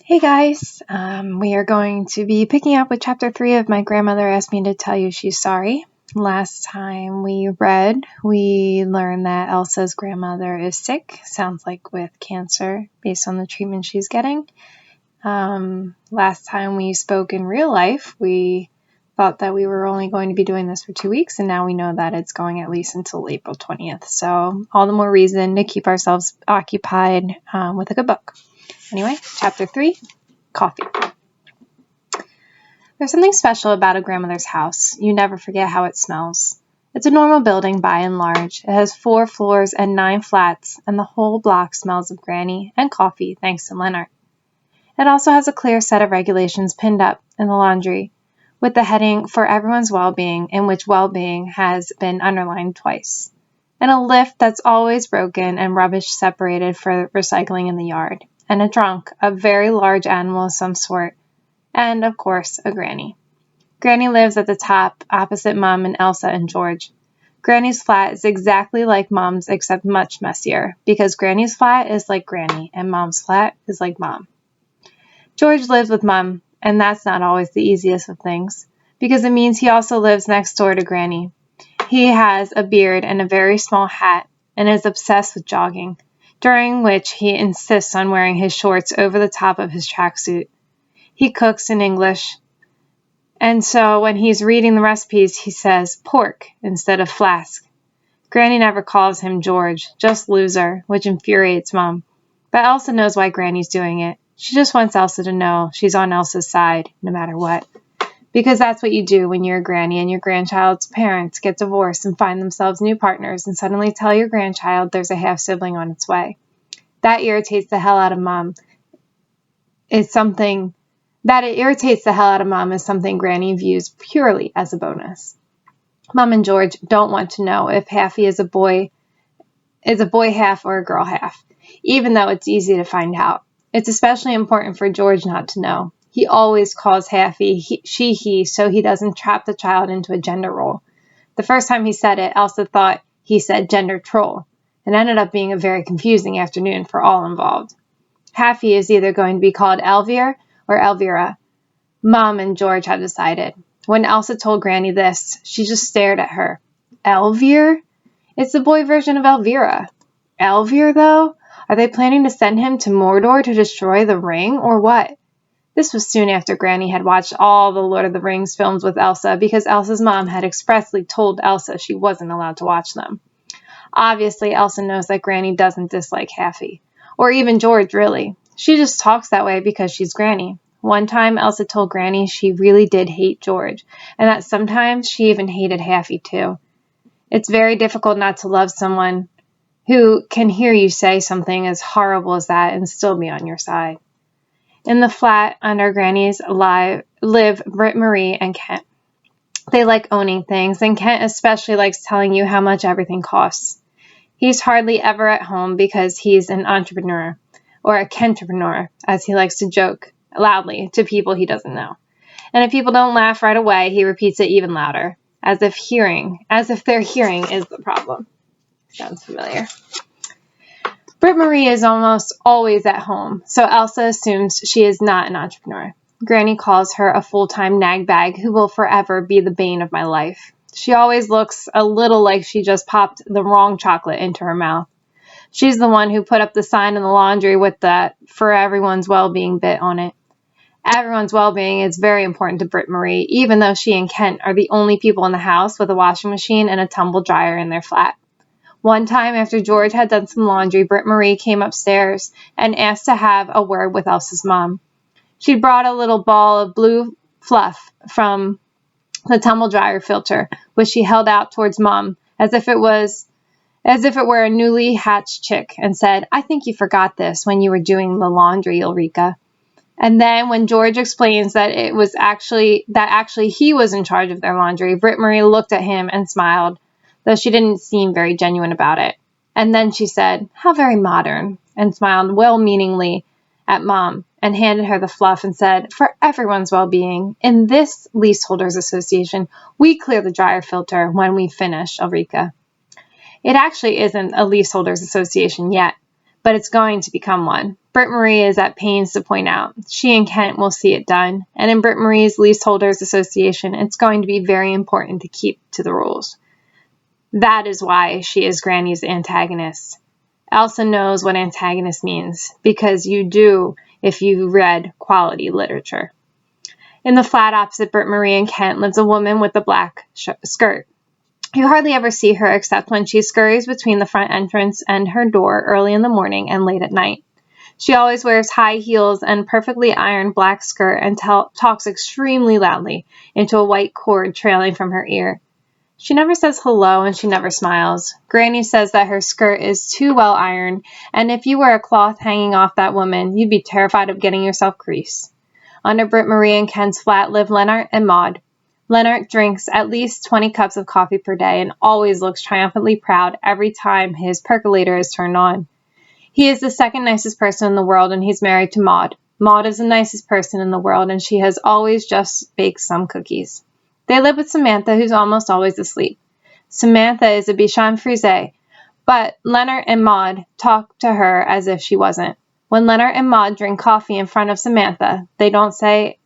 Hey guys, we are going to be picking up with chapter 3 of My Grandmother Asked Me to Tell You She's Sorry. Last time we read, we learned that Elsa's grandmother is sick, sounds like with cancer, based on the treatment she's getting. Last time we spoke in real life, we thought that we were only going to be doing this for 2 weeks, and now we know that it's going at least until April 20th. So all the more reason to keep ourselves occupied with a good book. Anyway, chapter 3, Coffee. There's something special about a grandmother's house. You never forget how it smells. It's a normal building by and large. It has 4 floors and 9 flats, and the whole block smells of Granny and coffee, thanks to Leonard. It also has a clear set of regulations pinned up in the laundry, with the heading for everyone's well-being, in which well-being has been underlined twice, and a lift that's always broken and rubbish separated for recycling in the yard, and a trunk, a very large animal of some sort, and, of course, a Granny. Granny lives at the top, opposite Mom and Elsa and George. Granny's flat is exactly like Mom's, except much messier, because Granny's flat is like Granny, and Mom's flat is like Mom. George lives with Mom, and that's not always the easiest of things, because it means he also lives next door to Granny. He has a beard and a very small hat, and is obsessed with jogging, during which he insists on wearing his shorts over the top of his tracksuit. He cooks in English, and so when he's reading the recipes, he says pork instead of flask. Granny never calls him George, just loser, which infuriates Mom. But Elsa knows why Granny's doing it. She just wants Elsa to know she's on Elsa's side, no matter what. Because that's what you do when you're a granny and your grandchild's parents get divorced and find themselves new partners and suddenly tell your grandchild there's a half-sibling on its way. That irritates the hell out of Mom. Is something Granny views purely as a bonus. Mom and George don't want to know if Halfie is a boy half or a girl half, even though it's easy to find out. It's especially important for George not to know. He always calls Halfie he, so he doesn't trap the child into a gender role. The first time he said it, Elsa thought he said gender troll, and ended up being a very confusing afternoon for all involved. Halfie is either going to be called Elvir or Elvira. Mom and George had decided. When Elsa told Granny this, she just stared at her. Elvir? It's the boy version of Elvira. Elvir, though? Are they planning to send him to Mordor to destroy the ring, or what? This was soon after Granny had watched all the Lord of the Rings films with Elsa, because Elsa's mom had expressly told Elsa she wasn't allowed to watch them. Obviously, Elsa knows that Granny doesn't dislike Halfie, or even George, really. She just talks that way because she's Granny. One time, Elsa told Granny she really did hate George, and that sometimes she even hated Halfie, too. It's very difficult not to love someone who can hear you say something as horrible as that and still be on your side. In the flat under Granny's live Britt Marie and Kent. They like owning things, and Kent especially likes telling you how much everything costs. He's hardly ever at home because he's an entrepreneur, or a Kentrepreneur, as he likes to joke loudly to people he doesn't know. And if people don't laugh right away, he repeats it even louder, as if their hearing is the problem. Sounds familiar. Britt Marie is almost always at home, so Elsa assumes she is not an entrepreneur. Granny calls her a full-time nag bag who will forever be the bane of my life. She always looks a little like she just popped the wrong chocolate into her mouth. She's the one who put up the sign in the laundry with that for everyone's well-being bit on it. Everyone's well-being is very important to Britt Marie, even though she and Kent are the only people in the house with a washing machine and a tumble dryer in their flat. One time, after George had done some laundry, Britt Marie came upstairs and asked to have a word with Elsa's mom. She'd brought a little ball of blue fluff from the tumble dryer filter, which she held out towards Mom, as if it were a newly hatched chick, and said, "I think you forgot this when you were doing the laundry, Ulrika." And then when George explains that it was actually he was in charge of their laundry, Britt Marie looked at him and smiled, though she didn't seem very genuine about it. And then she said, "How very modern," and smiled well-meaningly at Mom, and handed her the fluff and said, "For everyone's well-being, in this Leaseholders Association, we clear the dryer filter when we finish, Ulrika." It actually isn't a Leaseholders Association yet, but it's going to become one. Britt Marie is at pains to point out. She and Kent will see it done, and in Britt Marie's Leaseholders Association, it's going to be very important to keep to the rules. That is why she is Granny's antagonist. Elsa knows what antagonist means, because you do if you read quality literature. In the flat opposite Britt Marie and Kent lives a woman with a black skirt. You hardly ever see her except when she scurries between the front entrance and her door early in the morning and late at night. She always wears high heels and perfectly ironed black skirt and talks extremely loudly into a white cord trailing from her ear. She never says hello and she never smiles. Granny says that her skirt is too well ironed, and if you were a cloth hanging off that woman, you'd be terrified of getting yourself creased. Under Britt Marie and Kent's flat live Leonard and Maud. Leonard drinks at least 20 cups of coffee per day and always looks triumphantly proud every time his percolator is turned on. He is the second nicest person in the world, and he's married to Maud. Maud is the nicest person in the world, and she has always just baked some cookies. They live with Samantha, who's almost always asleep. Samantha is a Bichon Frise, but Leonard and Maud talk to her as if she wasn't. When Leonard and Maud drink coffee in front of Samantha, they don't say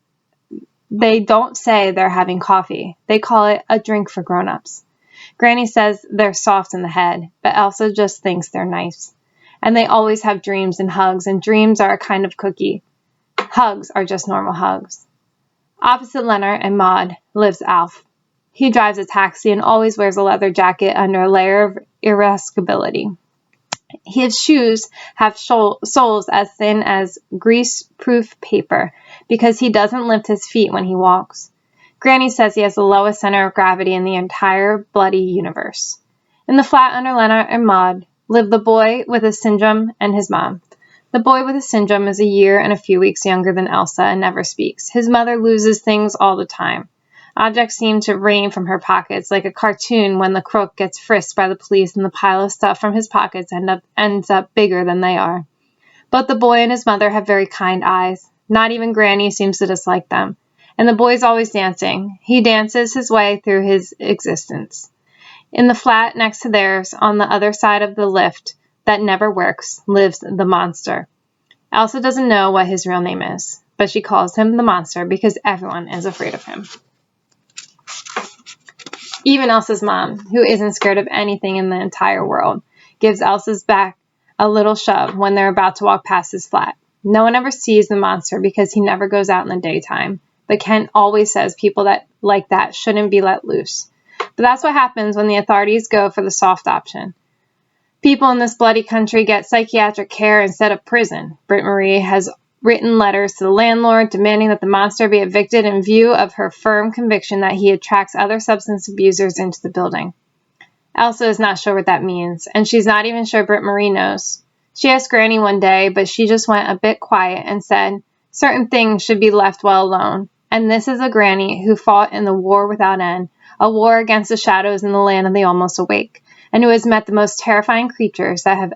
they're having coffee. They call it a drink for grown-ups. Granny says they're soft in the head, but Elsa just thinks they're nice. And they always have dreams and hugs, and dreams are a kind of cookie. Hugs are just normal hugs. Opposite Leonard and Maud lives Alf. He drives a taxi and always wears a leather jacket under a layer of irascibility. His shoes have soles as thin as grease-proof paper because he doesn't lift his feet when he walks. Granny says he has the lowest center of gravity in the entire bloody universe. In the flat under Leonard and Maud live the boy with a syndrome and his mom. The boy with a syndrome is a year and a few weeks younger than Elsa and never speaks. His mother loses things all the time. Objects seem to rain from her pockets like a cartoon when the crook gets frisked by the police and the pile of stuff from his pockets ends up bigger than they are. Both the boy and his mother have very kind eyes. Not even Granny seems to dislike them. And the boy's always dancing. He dances his way through his existence. In the flat next to theirs, on the other side of the lift that never works, lives the monster. Elsa doesn't know what his real name is, but she calls him the monster because everyone is afraid of him. Even Elsa's mom, who isn't scared of anything in the entire world, gives Elsa's back a little shove when they're about to walk past his flat. No one ever sees the monster because he never goes out in the daytime, but Kent always says people like that shouldn't be let loose. But that's what happens when the authorities go for the soft option. People in this bloody country get psychiatric care instead of prison. Britt Marie has written letters to the landlord demanding that the monster be evicted in view of her firm conviction that he attracts other substance abusers into the building. Elsa is not sure what that means, and she's not even sure Britt Marie knows. She asked Granny one day, but she just went a bit quiet and said certain things should be left well alone. And this is a Granny who fought in the war without end, a war against the shadows in the land of the almost awake, and who has met the most terrifying creatures that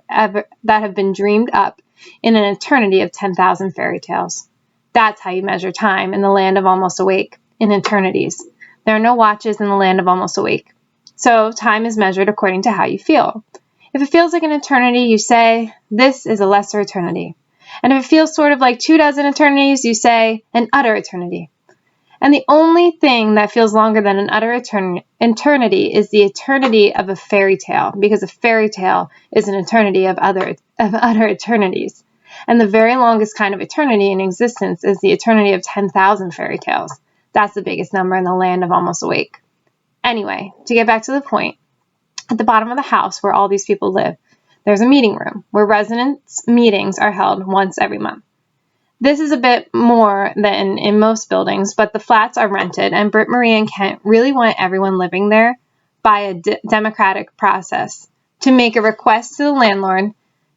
have been dreamed up in an eternity of 10,000 fairy tales. That's how you measure time in the land of almost awake, in eternities. There are no watches in the land of almost awake. So time is measured according to how you feel. If it feels like an eternity, you say, this is a lesser eternity. And if it feels sort of like 24 eternities, you say, an utter eternity. And the only thing that feels longer than an utter eternity is the eternity of a fairy tale, because a fairy tale is an eternity of utter eternities. And the very longest kind of eternity in existence is the eternity of 10,000 fairy tales. That's the biggest number in the land of almost awake. Anyway, to get back to the point, at the bottom of the house where all these people live, there's a meeting room where residents' meetings are held once every month. This is a bit more than in most buildings, but the flats are rented, and Britt Marie and Kent really want everyone living there by a democratic process to make a request to the landlord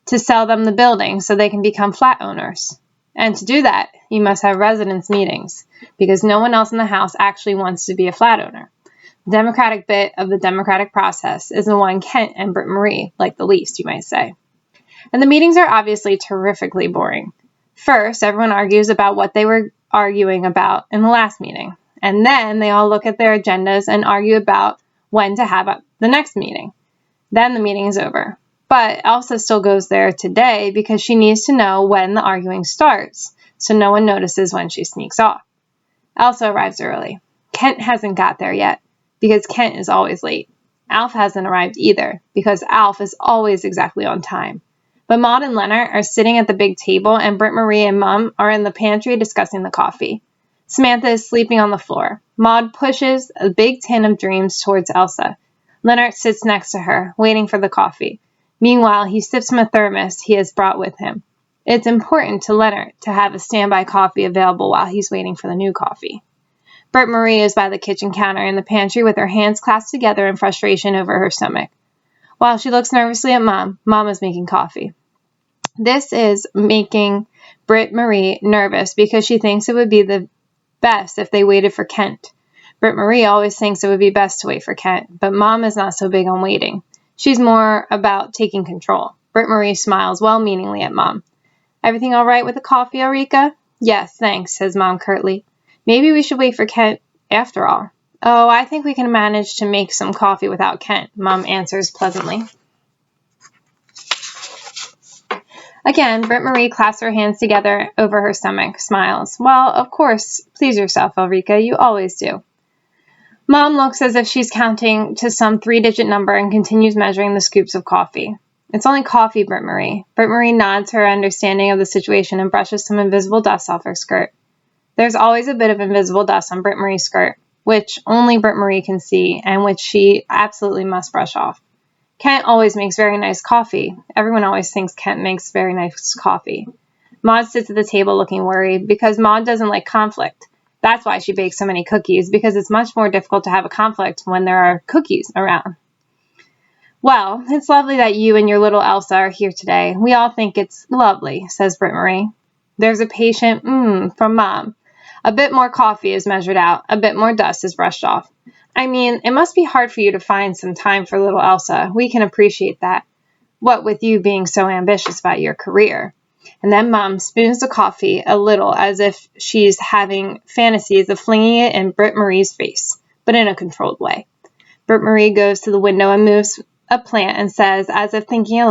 to sell them the building so they can become flat owners. And to do that, you must have residents' meetings, because no one else in the house actually wants to be a flat owner. The democratic bit of the democratic process is the one Kent and Britt Marie like the least, you might say. And the meetings are obviously terrifically boring. First, everyone argues about what they were arguing about in the last meeting. And then they all look at their agendas and argue about when to have the next meeting. Then the meeting is over. But Elsa still goes there today because she needs to know when the arguing starts, so no one notices when she sneaks off. Elsa arrives early. Kent hasn't got there yet, because Kent is always late. Alf hasn't arrived either, because Alf is always exactly on time. But Maud and Leonard are sitting at the big table, and Britt Marie and Mum are in the pantry discussing the coffee. Samantha is sleeping on the floor. Maud pushes a big tin of dreams towards Elsa. Leonard sits next to her, waiting for the coffee. Meanwhile, he sips from a thermos he has brought with him. It's important to Leonard to have a standby coffee available while he's waiting for the new coffee. Britt Marie is by the kitchen counter in the pantry with her hands clasped together in frustration over her stomach. While she looks nervously at Mom, Mom is making coffee. This is making Britt Marie nervous because she thinks it would be the best if they waited for Kent. Britt Marie always thinks it would be best to wait for Kent, but Mom is not so big on waiting. She's more about taking control. Britt Marie smiles well-meaningly at Mom. Everything all right with the coffee, Ulrika? Yes, thanks, says Mom curtly. Maybe we should wait for Kent after all. Oh, I think we can manage to make some coffee without Kent, Mom answers pleasantly. Again, Britt Marie clasps her hands together over her stomach, smiles. Well, of course, please yourself, Ulrika, you always do. Mom looks as if she's counting to some 3-digit number and continues measuring the scoops of coffee. It's only coffee, Britt Marie. Britt Marie nods her understanding of the situation and brushes some invisible dust off her skirt. There's always a bit of invisible dust on Britt Marie's skirt, which only Britt Marie can see and which she absolutely must brush off. Kent always makes very nice coffee. Everyone always thinks Kent makes very nice coffee. Maud sits at the table looking worried because Maud doesn't like conflict. That's why she bakes so many cookies, because it's much more difficult to have a conflict when there are cookies around. Well, it's lovely that you and your little Elsa are here today. We all think it's lovely, says Britt Marie. There's a patient from Mom. A bit more coffee is measured out. A bit more dust is brushed off. I mean, it must be hard for you to find some time for little Elsa. We can appreciate that. What with you being so ambitious about your career. And then Mom spoons the coffee a little as if she's having fantasies of flinging it in Britt Marie's face, but in a controlled way. Britt Marie goes to the window and moves a plant and says, as if thinking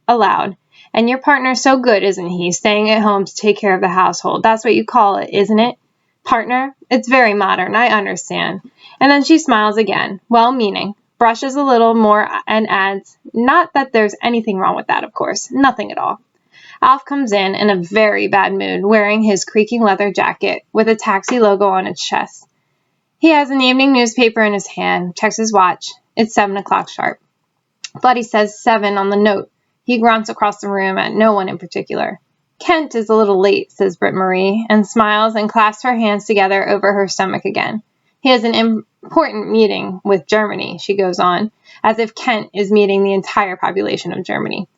aloud, and your partner's so good, isn't he, staying at home to take care of the household? That's what you call it, isn't it? Partner? It's very modern, I understand. And then she smiles again, well-meaning, brushes a little more and adds, not that there's anything wrong with that, of course, nothing at all. Alf comes in a very bad mood, wearing his creaking leather jacket with a taxi logo on its chest. He has an evening newspaper in his hand, checks his watch. It's 7 o'clock sharp. But he says 7 on the note. He grunts across the room at no one in particular. Kent is a little late, says Britt Marie, and smiles and clasps her hands together over her stomach again. He has an important meeting with Germany, she goes on, as if Kent is meeting the entire population of Germany.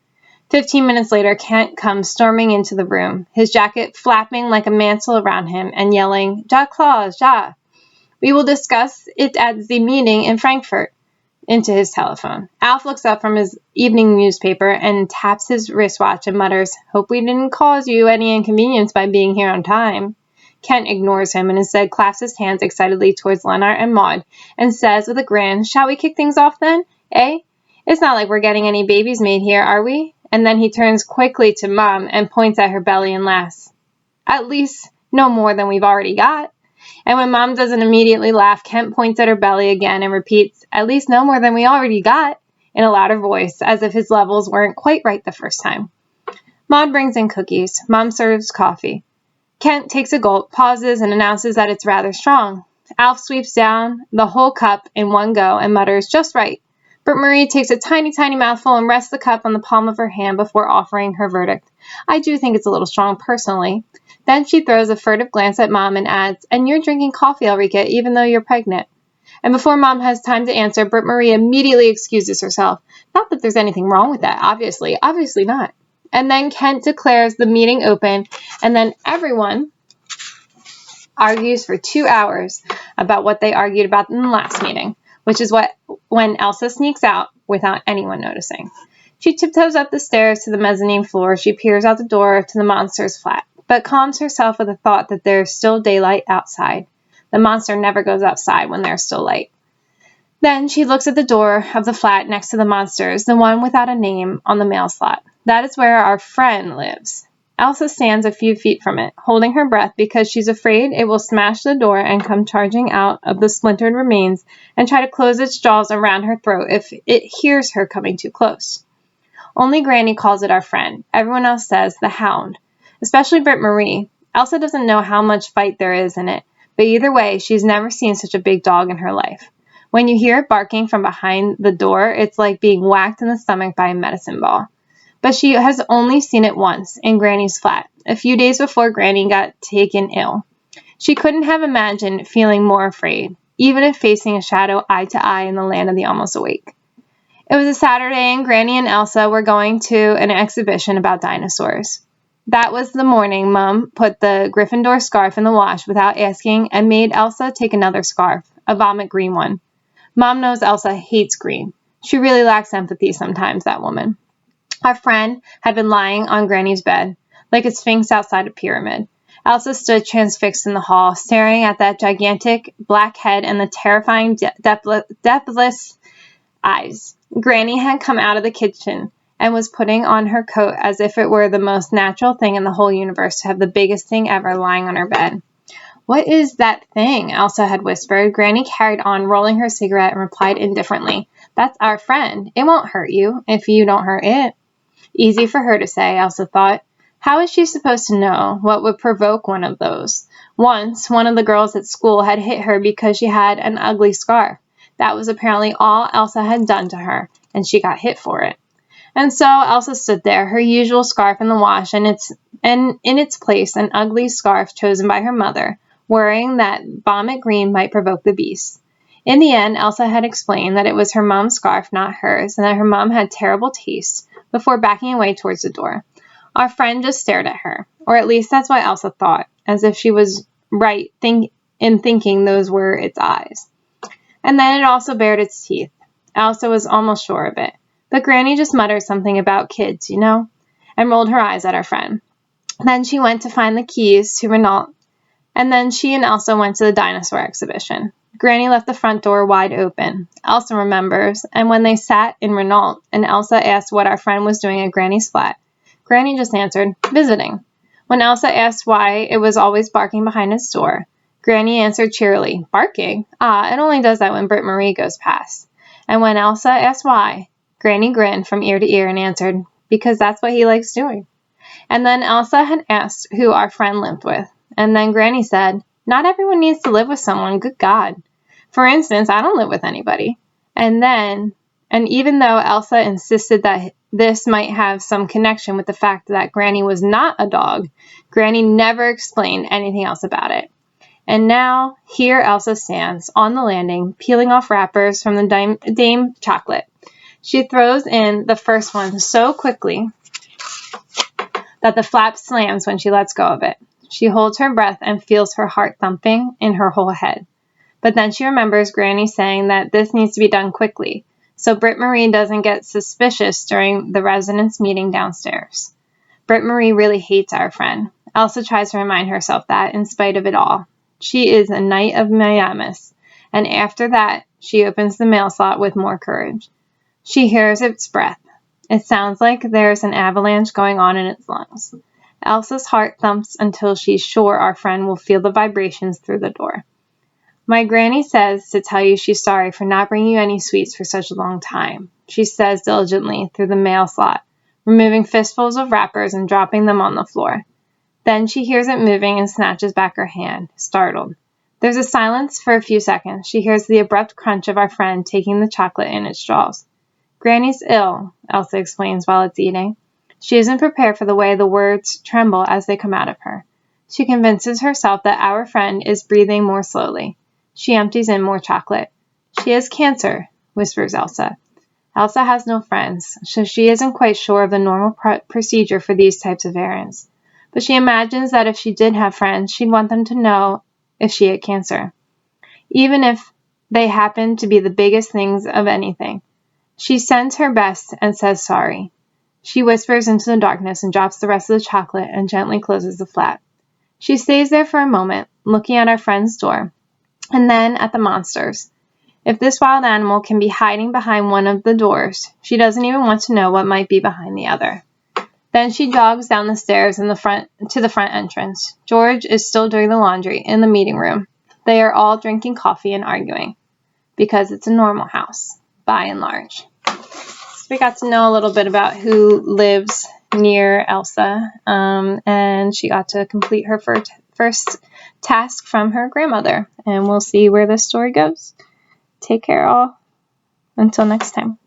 15 minutes later, Kent comes storming into the room, his jacket flapping like a mantle around him and yelling, Ja Claus, ja! We will discuss it at the meeting in Frankfurt, into his telephone. Alf looks up from his evening newspaper and taps his wristwatch and mutters, Hope we didn't cause you any inconvenience by being here on time. Kent ignores him and instead clasps his hands excitedly towards Leonard and Maud and says with a grin, Shall we kick things off then? Eh? It's not like we're getting any babies made here, are we? And then he turns quickly to Mom and points at her belly and laughs. At least, no more than we've already got. And when Mom doesn't immediately laugh, Kent points at her belly again and repeats, At least no more than we already got, in a louder voice, as if his levels weren't quite right the first time. Maud brings in cookies. Mom serves coffee. Kent takes a gulp, pauses, and announces that it's rather strong. Alf sweeps down the whole cup in one go and mutters, Just right. Britt Marie takes a tiny, tiny mouthful and rests the cup on the palm of her hand before offering her verdict. I do think it's a little strong, personally. Then she throws a furtive glance at Mom and adds, And you're drinking coffee, Ulrika, even though you're pregnant. And before Mom has time to answer, Britt Marie immediately excuses herself. Not that there's anything wrong with that, obviously not. And then Kent declares the meeting open, and then everyone argues for 2 hours about what they argued about in the last meeting, which is when Elsa sneaks out without anyone noticing. She tiptoes up the stairs to the mezzanine floor. She peers out the door to the monster's flat, but calms herself with the thought that there's still daylight outside. The monster never goes outside when there's still light. Then she looks at the door of the flat next to the monsters, the one without a name on the mail slot. That is where our friend lives. Elsa stands a few feet from it, holding her breath because she's afraid it will smash the door and come charging out of the splintered remains and try to close its jaws around her throat if it hears her coming too close. Only Granny calls it our friend. Everyone else says the hound, especially Britt Marie. Elsa doesn't know how much fight there is in it, but either way, she's never seen such a big dog in her life. When you hear it barking from behind the door, it's like being whacked in the stomach by a medicine ball. But she has only seen it once, in Granny's flat, a few days before Granny got taken ill. She couldn't have imagined feeling more afraid, even if facing a shadow eye to eye in the land of the almost awake. It was a Saturday, and Granny and Elsa were going to an exhibition about dinosaurs. That was the morning Mum put the Gryffindor scarf in the wash without asking and made Elsa take another scarf, a vomit green one. Mom knows Elsa hates green. She really lacks empathy sometimes, that woman. Our friend had been lying on Granny's bed, like a sphinx outside a pyramid. Elsa stood transfixed in the hall, staring at that gigantic black head and the terrifying depthless eyes. Granny had come out of the kitchen and was putting on her coat as if it were the most natural thing in the whole universe to have the biggest thing ever lying on her bed. "What is that thing?" Elsa had whispered. Granny carried on, rolling her cigarette, and replied indifferently, "That's our friend. It won't hurt you if you don't hurt it." Easy for her to say, Elsa thought. How is she supposed to know what would provoke one of those? Once, one of the girls at school had hit her because she had an ugly scarf. That was apparently all Elsa had done to her, and she got hit for it. And so Elsa stood there, her usual scarf in the wash, and in its place an ugly scarf chosen by her mother, worrying that vomit green might provoke the beast. In the end, Elsa had explained that it was her mom's scarf, not hers, and that her mom had terrible taste, before backing away towards the door. Our friend just stared at her, or at least that's what Elsa thought, as if she was right in thinking those were its eyes. And then it also bared its teeth. Elsa was almost sure of it. But Granny just muttered something about kids, you know, and rolled her eyes at our friend. Then she went to find the keys to Renault, and then she and Elsa went to the dinosaur exhibition. Granny left the front door wide open. Elsa remembers, and when they sat in Renault and Elsa asked what our friend was doing at Granny's flat, Granny just answered, visiting. When Elsa asked why it was always barking behind its door, Granny answered cheerily, barking? Ah, it only does that when Britt Marie goes past. And when Elsa asked why, Granny grinned from ear to ear and answered, because that's what he likes doing. And then Elsa had asked who our friend lived with. And then Granny said, not everyone needs to live with someone, good God. For instance, I don't live with anybody. And even though Elsa insisted that this might have some connection with the fact that Granny was not a dog, Granny never explained anything else about it. And now, here Elsa stands, on the landing, peeling off wrappers from the Dame chocolate. She throws in the first one so quickly that the flap slams when she lets go of it. She holds her breath and feels her heart thumping in her whole head. But then she remembers Granny saying that this needs to be done quickly, so Britt Marie doesn't get suspicious during the residents' meeting downstairs. Britt Marie really hates our friend. Elsa tries to remind herself that, in spite of it all. She is a knight of Miamis, and after that, she opens the mail slot with more courage. She hears its breath. It sounds like there's an avalanche going on in its lungs. Elsa's heart thumps until she's sure our friend will feel the vibrations through the door. My granny says to tell you she's sorry for not bringing you any sweets for such a long time, she says diligently through the mail slot, removing fistfuls of wrappers and dropping them on the floor. Then she hears it moving and snatches back her hand, startled. There's a silence for a few seconds. She hears the abrupt crunch of our friend taking the chocolate in its jaws. Granny's ill, Elsa explains while it's eating. She isn't prepared for the way the words tremble as they come out of her. She convinces herself that our friend is breathing more slowly. She empties in more chocolate. She has cancer, whispers Elsa. Elsa has no friends, so she isn't quite sure of the normal procedure for these types of errands. But she imagines that if she did have friends, she'd want them to know if she had cancer, even if they happen to be the biggest things of anything. She sends her best and says sorry. She whispers into the darkness and drops the rest of the chocolate and gently closes the flap. She stays there for a moment, looking at our friend's door, and then at the monsters. If this wild animal can be hiding behind one of the doors, she doesn't even want to know what might be behind the other. Then she jogs down the stairs to the front entrance. George is still doing the laundry in the meeting room. They are all drinking coffee and arguing, because it's a normal house, by and large. So we got to know a little bit about who lives near Elsa, and she got to complete her first task from her grandmother. And we'll see where this story goes. Take care, all. Until next time.